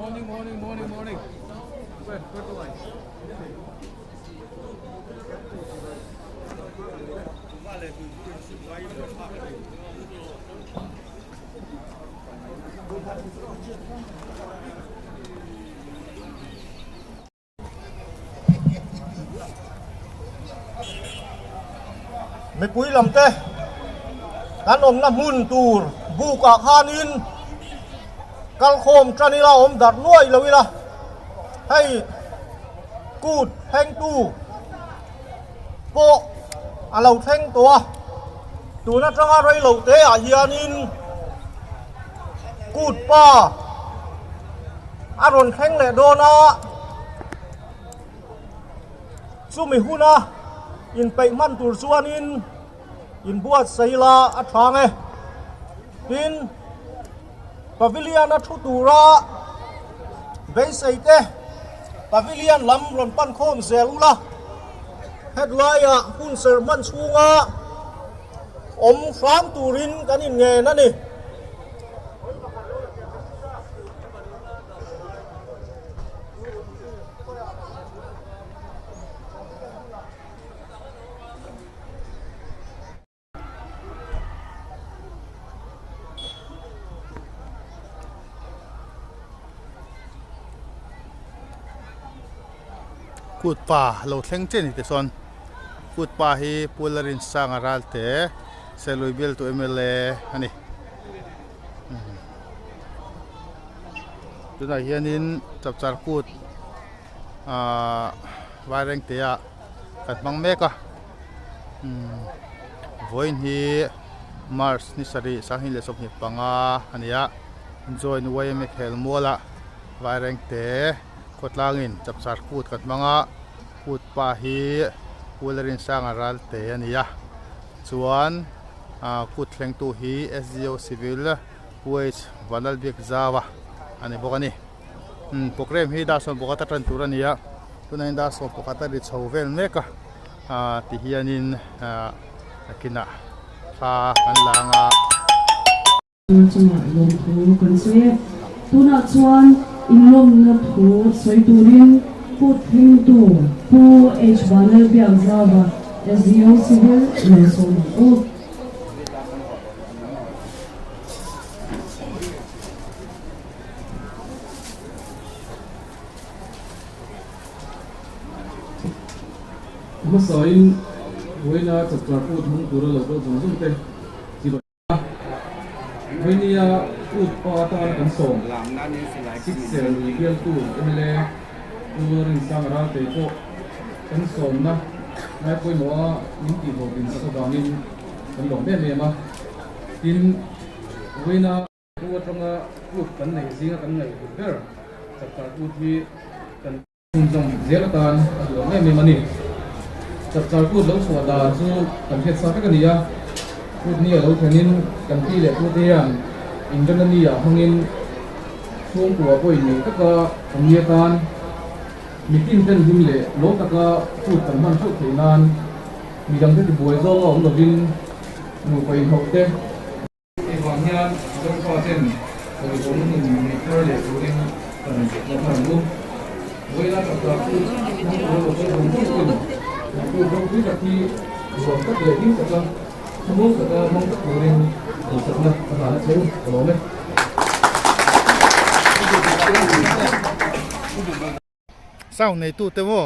morning. Where the line? ไม่ปุ้ยลำเตะการอมน้ำมุนตูรบูกะฮานินกัลโคมจันนิลาอมดัดน้วยละวิละให้กูดแทงตูโปอาเราแทงตัวตูนัดจังอะไรเราเตะอาเฮียนินกูดป้าอารอนแทงเลยโดนะสู้ไม่หูนะอินไปมันตูส่วนอินบวชไซลาอัฐางอินปาวิเลียนอัฐตูระเบสไซเตปาวิเลียนลำรอนปั้นโคมเซลุละเฮดไลน์หุ่นเซอร์มันชูงะอมฟามตูรินกันอินเงนั่นนี่กูดป่าเราเท่งเจนที่ส่วนกูดป่าที่พูลรินสังอารัลเตเซลุยเบลตัวเอเมเลอันนี้ตัวไหนเฮียนินจับจารกูดวายแรงเตียกัดบังเมกะวันที่มาร์สนิสรีสังหิเลสมหิปังอันนี้จอยนวยเมฆเฮลมัวละวายแรงเตกดลางินจับสารคูดกัดมังะคูดปาฮีพูลรินสังอารัลเตอันนี้ส่วนคูดแหล่งตัวฮี SGO Civil เวชวันนัลบิกซาวะอันนี้บอกนี่โปรแกรมฮีดาส่วนปกติตันตุรันนี้ตัวนั้นดาส่วนปกติดิชาวเวลเมกะที่ฮีนินกินะข้ากันลางจังหวะลงทุนกันเสียตัวนักชวนอินลมนับถูสวยตูรินพูดถึงตัวผู้เอชวันเอลเบียซาวะเอสยูซิเวลเลสโนโอเมื่อสายเวลาจัดการพูดมึงตัวเราก็ต้องยุ่งเต็มที่แบบวันนี้พูดปาตานกันส่งซิกเซลเกี่ยวตู้เอเมเลตัวรินสังราเตโปกันส่งนะนายคุยบอกว่ายิ่งตีบอกดินสักดานินกันหลงได้ไหมมาดินเวลาตัวตรงพูดกันไหนสิ่งกันไหนพูดเด้อจัดการพูดที่กันส่งเสียละกันหลงได้ไหมมานี่จับจารพูดแล้วสวดดาสู้กันเทศสักกันดีอ่ะพูดนี่เราแค่นี้กันที่เหลือพูดที่อย่างอินเดียนี่อ่ะห้องนี้ช่วงตัวก็อีกนี่ก็ผมเยี่ยกันมีทิ้งเป็นยิ้มเละโลกก็พูดกันมันพูดถึงนานมีดังที่บวยโซ่ของเราดินหนูไปหกเต้ไอ้ความเนี้ยต้องข้อเส้นโดยผมนี่มีเท่าไหร่ดูดิเราทำรูปเวลาจับจารพูดเราก็ต้องพูดกันคือเราคุยกับที่ส่วนก็เกิดยิ่งกับเราสมมติกับเรามองกับตัวเองอยู่สักนัดสถานะเชื่อตลอดเลยเศร้าในตู้เต็มว่า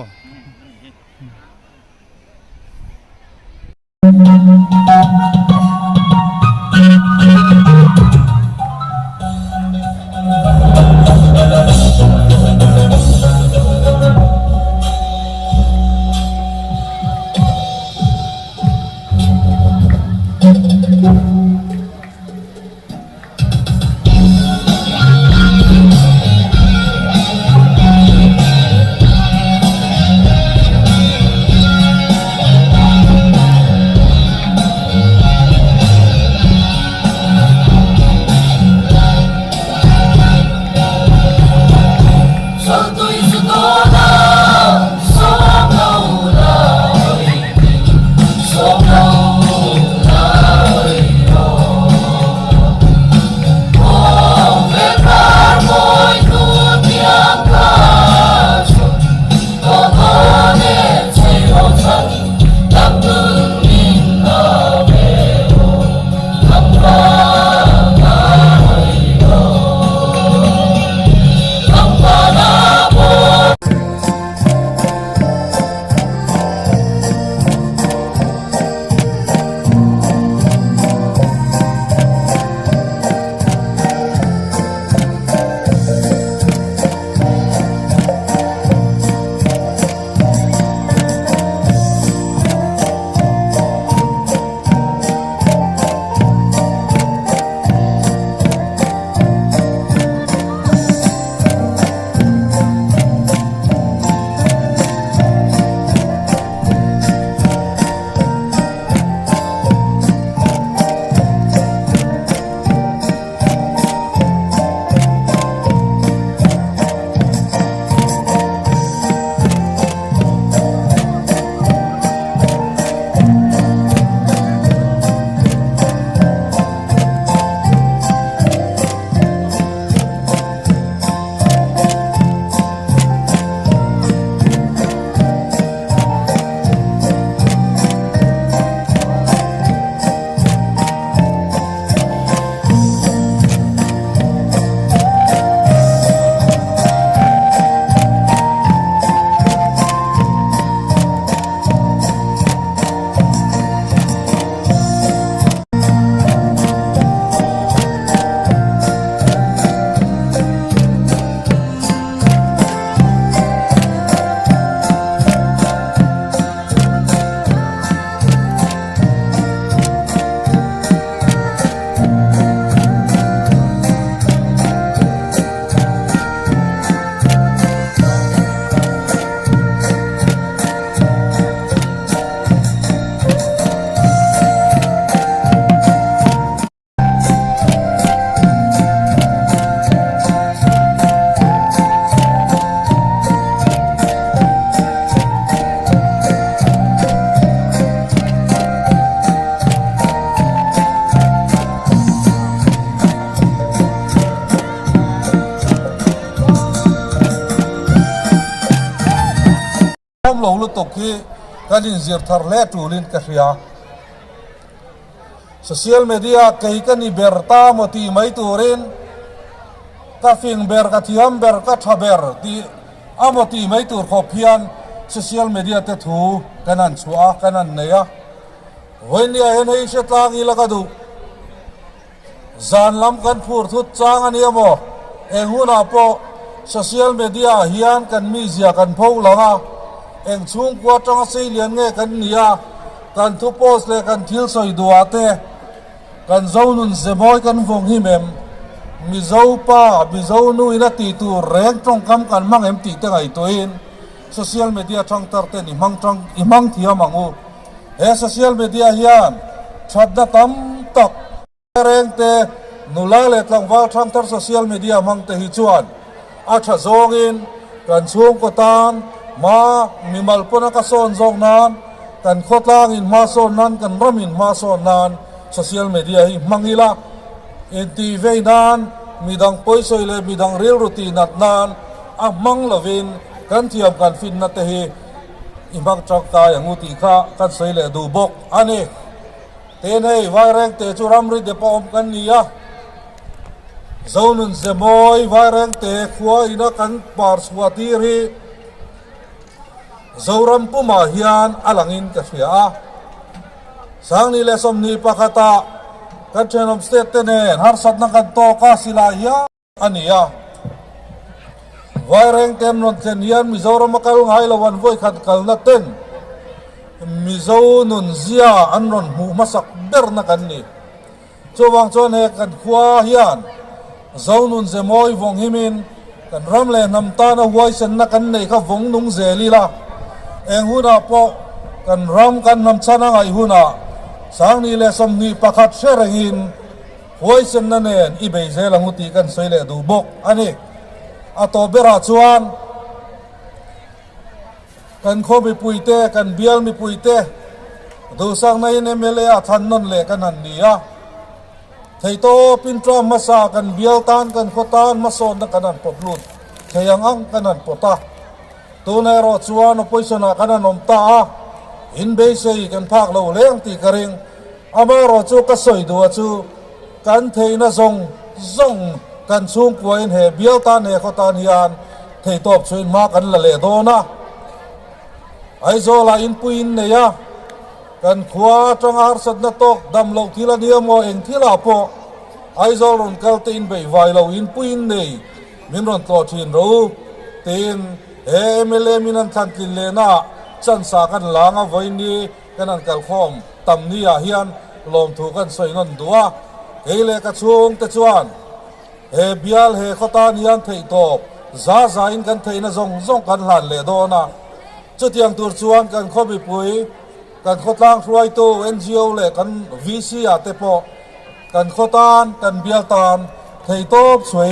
มหลงลุตกีกันอินซิร์ทาร์เลตูลินกัสยาโซเชียลมีเดียเกี่ยกันอิเบอร์ตามตีไม่ตูรินกาฟิงเบอร์กัที่อัมเบอร์กัทเบอร์ที่อามตีไม่ตูขบเพียนโซเชียลมีเดียเตถูกันนั่นชัวกันนั่นเนี่ยวันนี้เห็นให้เชตลากีละกันดูจานลำกันพูดทุกจางอันนี้มั้งเอ็งหุ่นอาโปโซเชียลมีเดียเฮียนกันมีเสียกันพูดหลังอ่ะเอ็งช่วงกว่าจังสิเลียนเงี้ยกันเนี่ยกันทุบโพสเลยกันทิลสอยดัวเตะกันเจ้าหนุนเสมอยกันฟงหิมเอ็มมีเจ้าป้ามีเจ้าหนุ่ยนัดตีตัวแรงตรงคำกันมั่งเอ็มตีตั้งไอตัวเองโซเชียลมีเดียช่องตัดเตนิมังจังอิมังเทียมังอูโซเชียลมีเดียเฮียนชัดดะตั้มตักแรงเตะนุลาเล็ดลังว่าช่องตัดโซเชียลมีเดียมังเตหิจวนอาชะโจงินกันช่วงกตานมามีมัลปนักโซนจงนั้นกันโคตรลางินมาโซนนั้นกันรามินมาโซนนั้นโซเชียลมีเดียมังฮิลาอินทีวีนั้นมีดังปอยสอยเลยมีดังเรียลรูตีนัดนั้นมังลวินกันเทียมกันฟินนัดเตหิอิมักจักตาอย่างอุติข้ากันสอยเลยดูบกอันนี้เตนให้วายแรงเตจุรำริเดปอมกันนี่ยะเจ้าหนุนเสมอยวายแรงเตะขวาอินักกันปาร์สวัติรีเจ้ารำปุ่มาฮิอันอลังอินกัสยาสังนิเลสมนีปะคตากันเชนอมสเตตเตเนนฮาร์สัตนักกันโตกาศิลาฮิยาอันนี้ยะวายแรงเต็มนนเทนยันมิเจ้ารำมาคัลไฮลวันไว้ขัดคัลนัดเต็นมิเจ้าหนุนเสียอันนนหูมาสักเบอร์นักกันนี่ช่วงจวนเฮกันขวาฮิอันเจ้าหนุนเสมอยวงฮิมินกันรำเลนำตาหน้าไว้เส้นนักกันนี่ข้าวงนุงเจลีละเองหุ่นอาปอกันรำกันนำชนะไอหุ่นอาสังนี่เลสมนี่ประคัดเชรหินไว้เส้นนั่นเองอีเบย์เซลังอุติกันสวยเลยดูบกอันนี้อัตโตเบราชวนกันโคมีปุยเตกันเบียลมีปุยเตดูสังในเนเมเลอาทันนนเลกันนันนี่อะไทยโตปินทรามมาสากันเบียลตานกันโคตานมาโซนนักกันนันปบลุดไทยยังอังกันนันปตาตัวในรถชวนอภัยชนะกันนันอมตาอินเบย์เซกันภาคเราเลี้ยงตีกระริงอามารถจูก็สวยดูจูกันไทยน่ะซงกันสูงกว่าอินเหเบียลตานเหโคตานฮิอันไทยตบช่วยมากันละเลโดนะไอโซลาอินปุยนเนี่ยกันขวาจังอาร์สัตนัตกดำลงทีละเดียมเองทีละปอไอโซลอนกัลตินไปไวเราอินปุยนเนี่ยมินรอนตัวทีนรู้ตีนเอเมเลมินันทันกินเลน่าจันสากันหลังเอาไว้นี่กันนั่นกัลคอมตำนี่อาเฮียนลมถูกกันสวยนั่นดัวเอเลกัช่วงตะจวนเฮเบียลเฮขตานยันเทยตบซาอินกันเทยน่ะซงกันหลันเลโดนะจุดยังตัวจวนกันข้อบิปุยกันโคตรล่างช่วยตัว NGO เลยกัน VC อาเตปอกันโคตานกันเบียลตานเทยตบสวย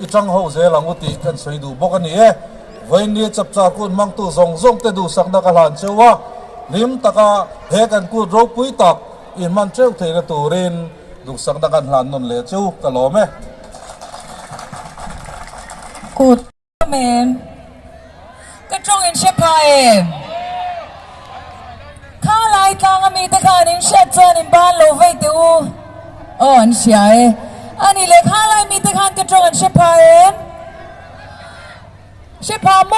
อีจังหูเจลังอุติกันสวยดูบอกกันนี่วันนี้จับจากคุณมังตัวซงเตดูสักนักหลานเชื่อว่าลิมตะกาเฮกันกูรบปุยตักอินมันเจ้าเทยตัวเรนดูสักนักหลานนนเลยเจ้ากะหล่อไหมกูแมนก็จงอินเชพายข้าไล่ทางมีแต่ข้านินเชจานินบ้านโลเวติอูอันเสียอันนี้เลยข้าไล่มีแต่ข้าก็จงอินเชพายเชพาโม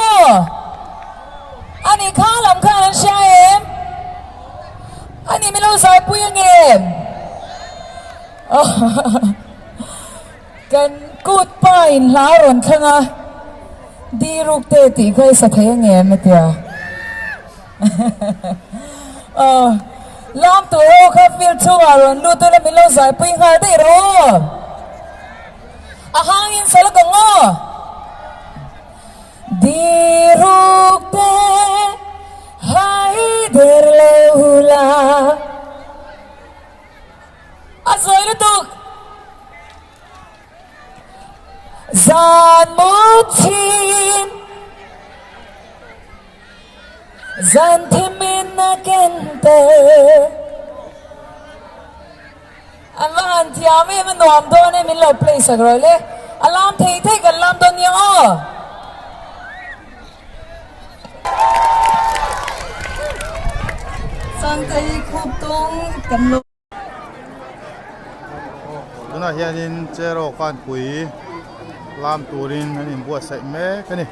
อันนี้ข้าลำข้าอันเสียอันนี้ไม่รู้สายปุยยังไงกันกูดไปหลาวนข้างดีรูกเตติเคยสักยังไงไม่เดียวล้อมตัวเราครับฟิลชัวร์ดูตัวเราไม่รู้สายปุยหาได้หรออาหางอินสลักงอดีรูกเตให้เดรเลวลาอาศัยลูตุกZan mutin Zan timin na kente Alam tiyami man nuam doon min lo play sa grole Alam tay alam doon niya างใจคุบตรงกันลง ตัวน่ะเฮียนินเจโรกันปุยลามตูรินอันนี้บัวใส่แม่กันนี่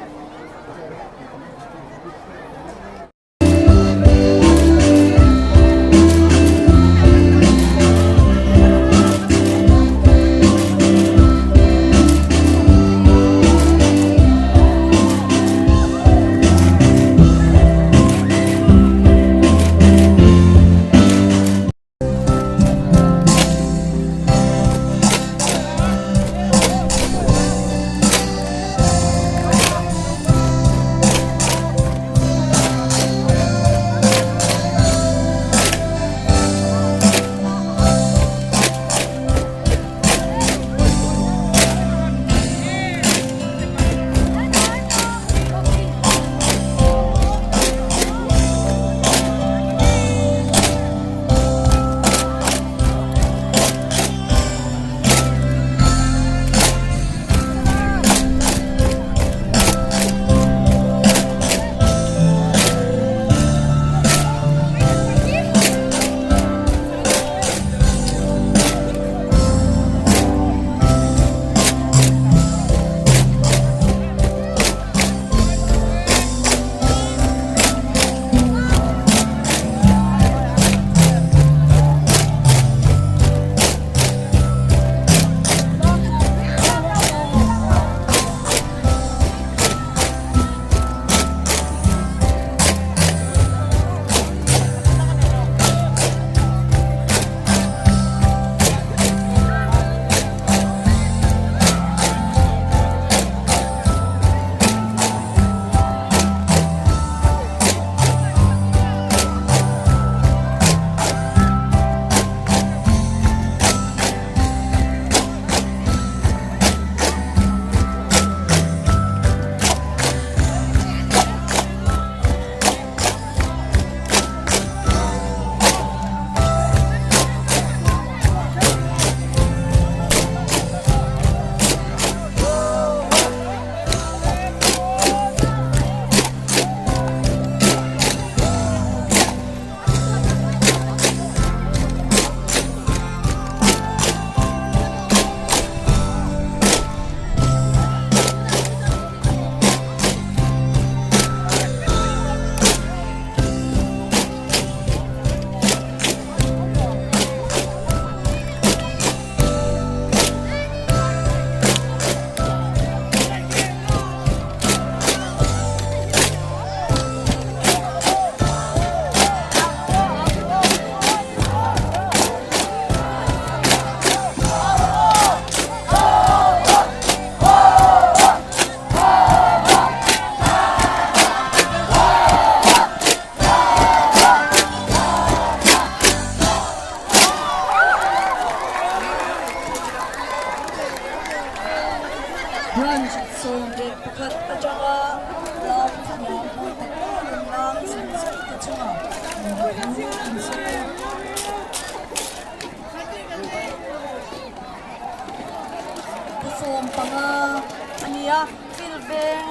Perform panga ania feel bang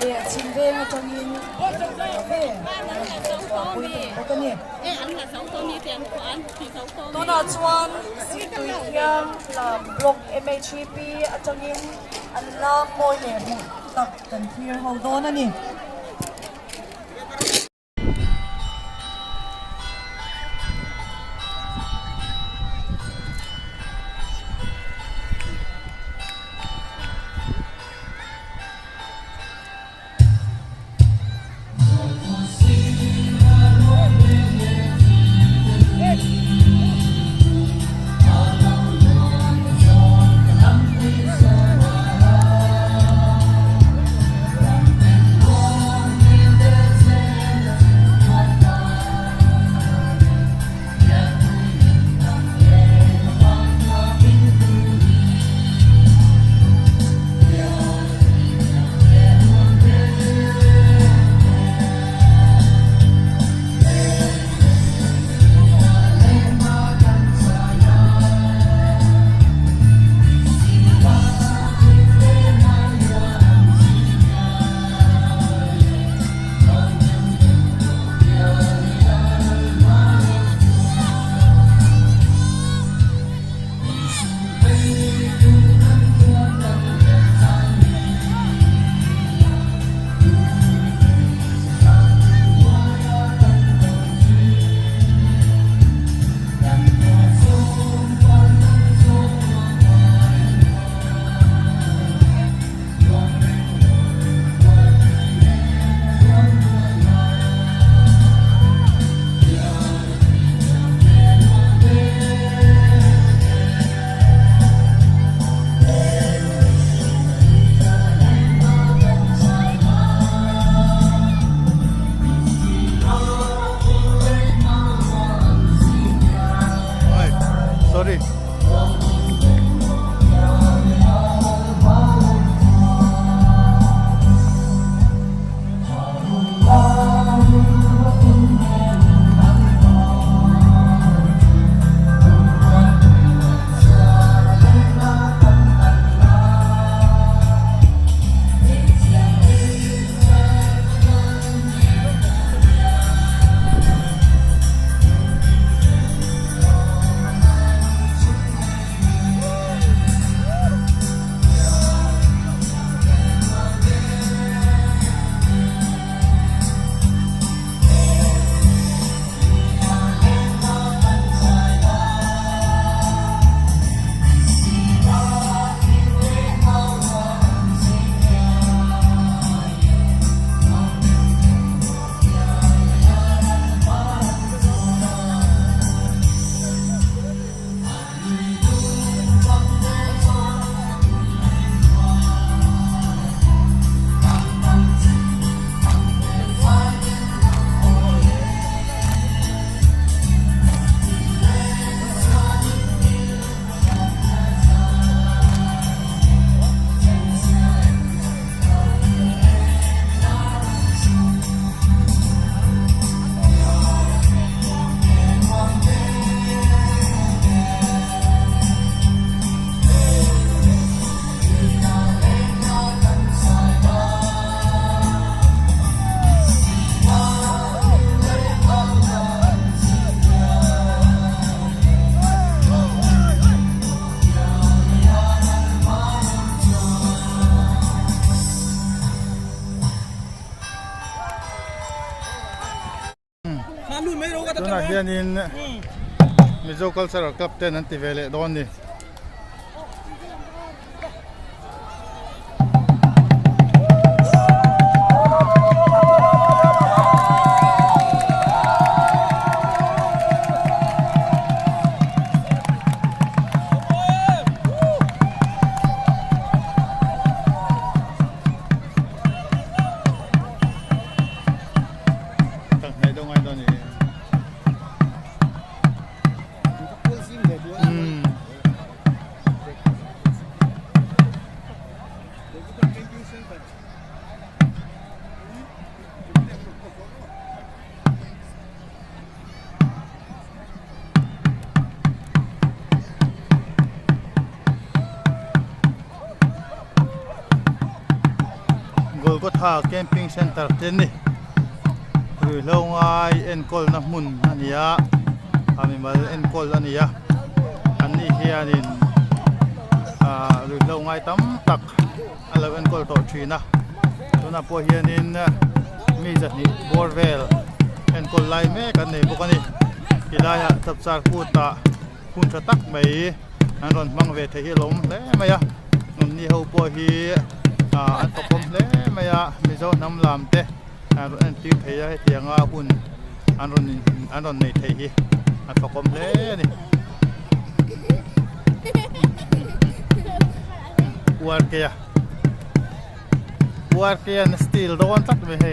le chin bang atangin ve ni to na chuan si tui hiang la block MHP atangin an la moi le mu tak kan clear ho don ani hianin Mizo Cultural Club ten an ti vele don ni Golgotha Camping Center ten ni ru longai enkol na mun ania amimal enkol ania ani hianin ru longai tam tak alaw enkol to thina tuna po hianin mi jatni borvel enkol lai me kan nei bokani kilaya tapsar puta kun tak mai anon mangve the hi lom le maya nun ni ho po hi an tokom le maya mizo nam lam te an ti theya he tianga hun anon nei thei hi an tokom le ni war ke an steel don tak me he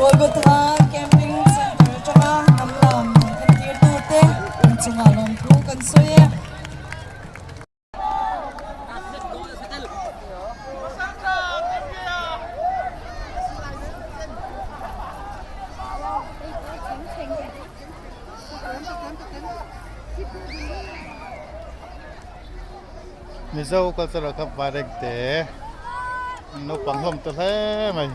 Golgotha Camping Center changa namlam kan tir tu te chunga lom thu kan soye Mizo Cultural Club barek te no panghom to le mai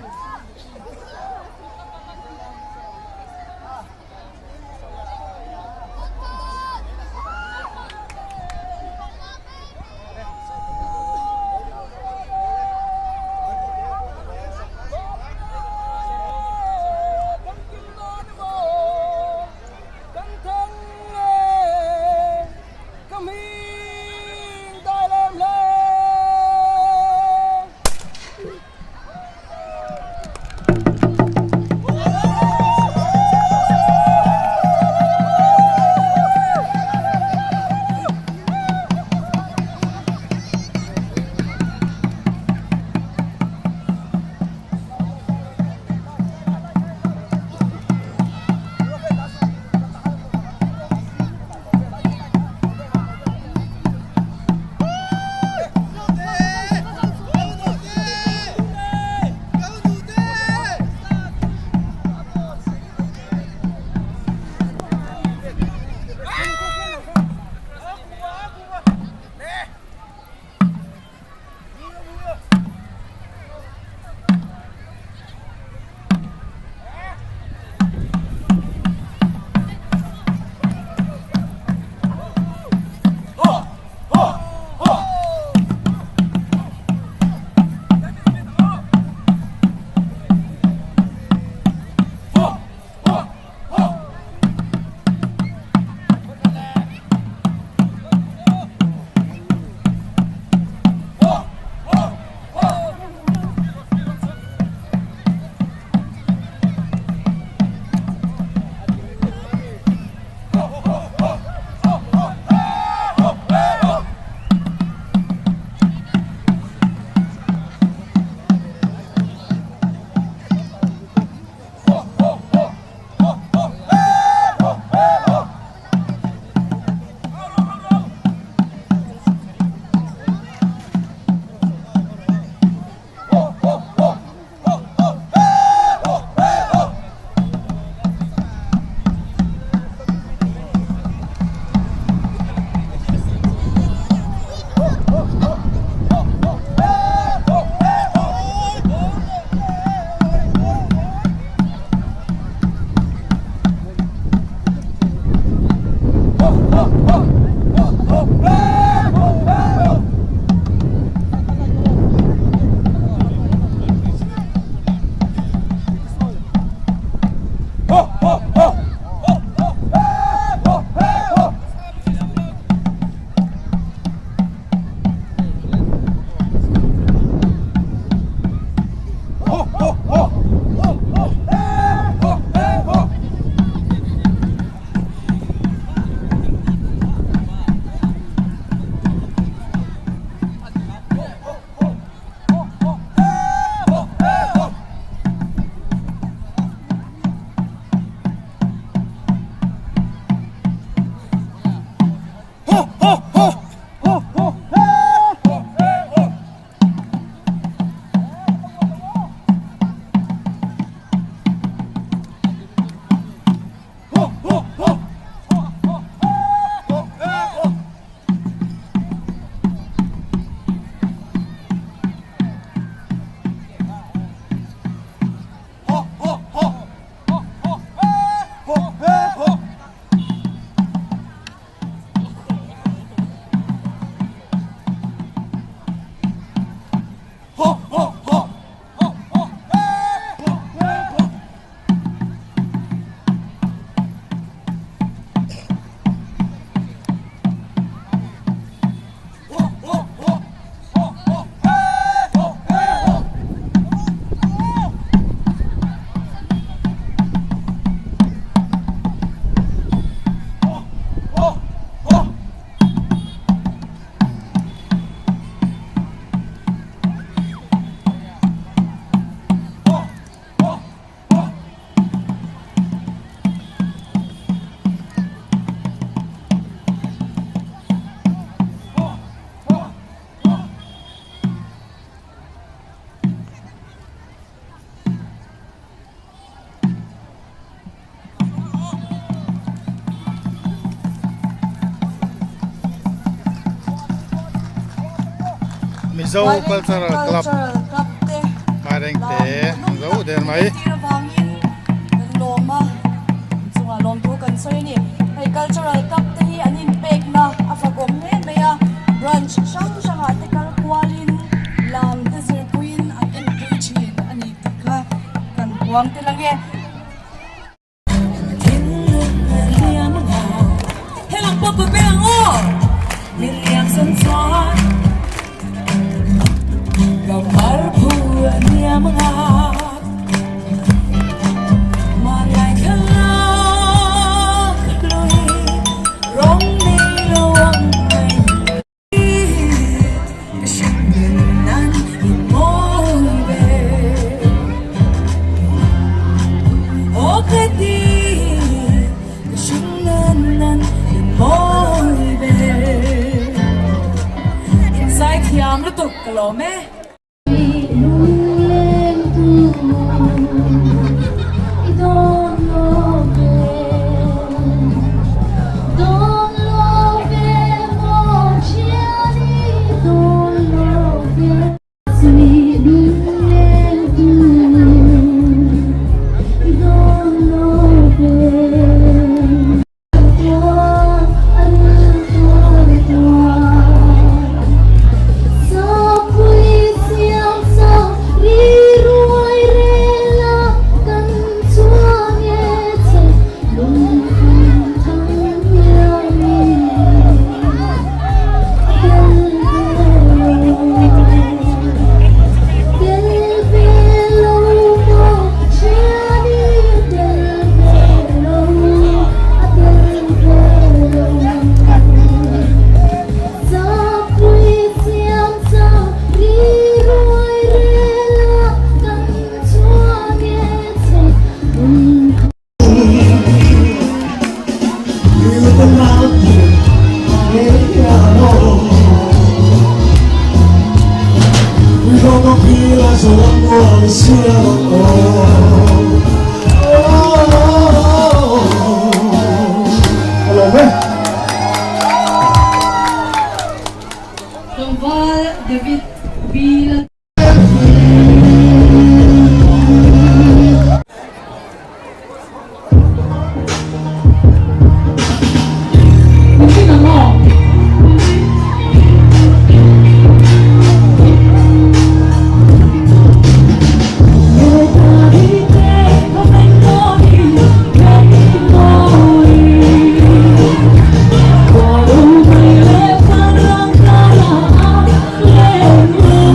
Mizo Cultural Club te Mareng te zo den mai tira bangin kan loma chunga lom tu kan soi ni hei cultural cup te hi anin pek na afagom ne meya branch shang shanga te kal kwalin lam te zir queen an en chin ani tikha kan kuang te lange Helang papa belang oh Liliang sensual Gambar bulan yang mengap Malaikat lui Rong ni luang mai Kesyanggenan imoy be Oh kedi Kesyanggenan imoy be Inside hiam lutuk kalome David Bill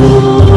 Oh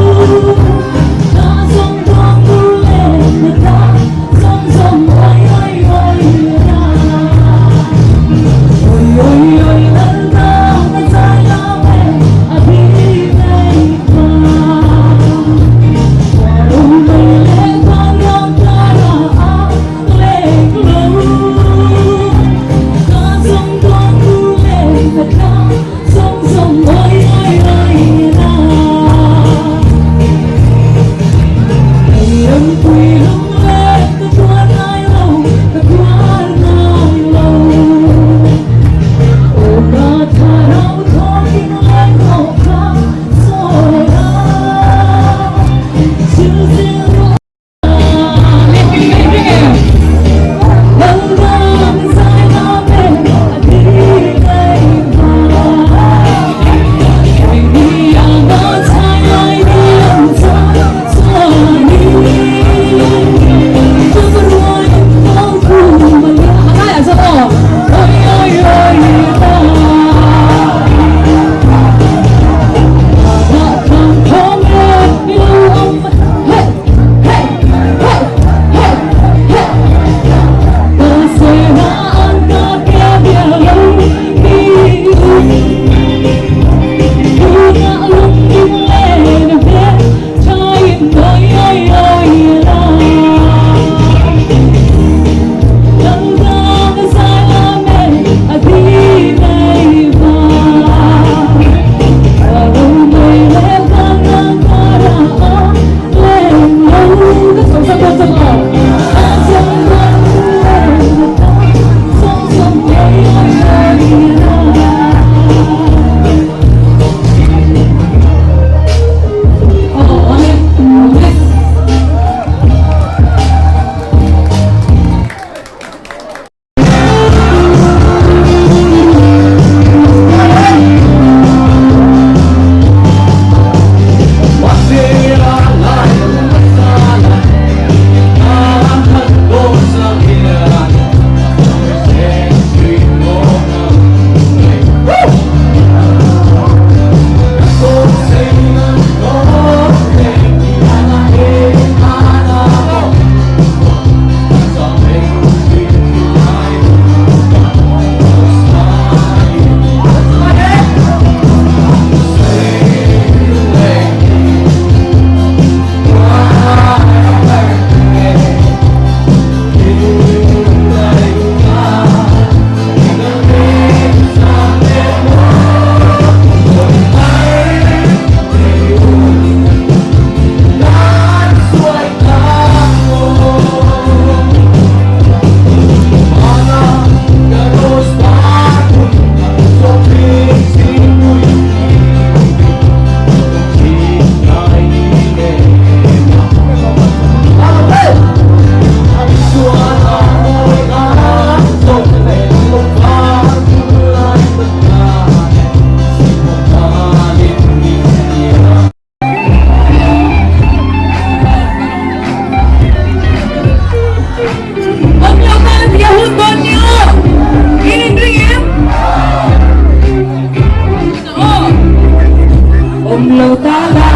lâu ta la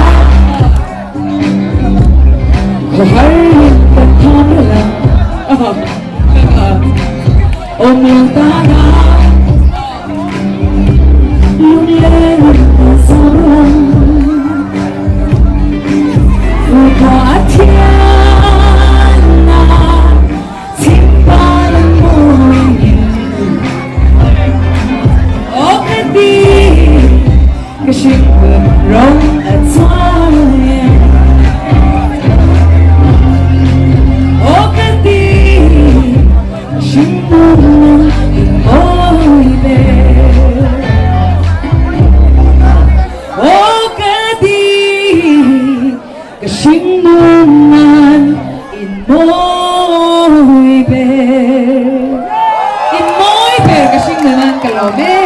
có phải vẫn thon là ôm lâu ta la luôn lên và sao lòng vui qua thiên xin ba lần môi ô cái đi cái chuyện vừa rong ở xóa ô cái đi cái chuyện buồn môi về ô cái đi cái chuyện buồn in môi về cái chuyện buồn cái lo về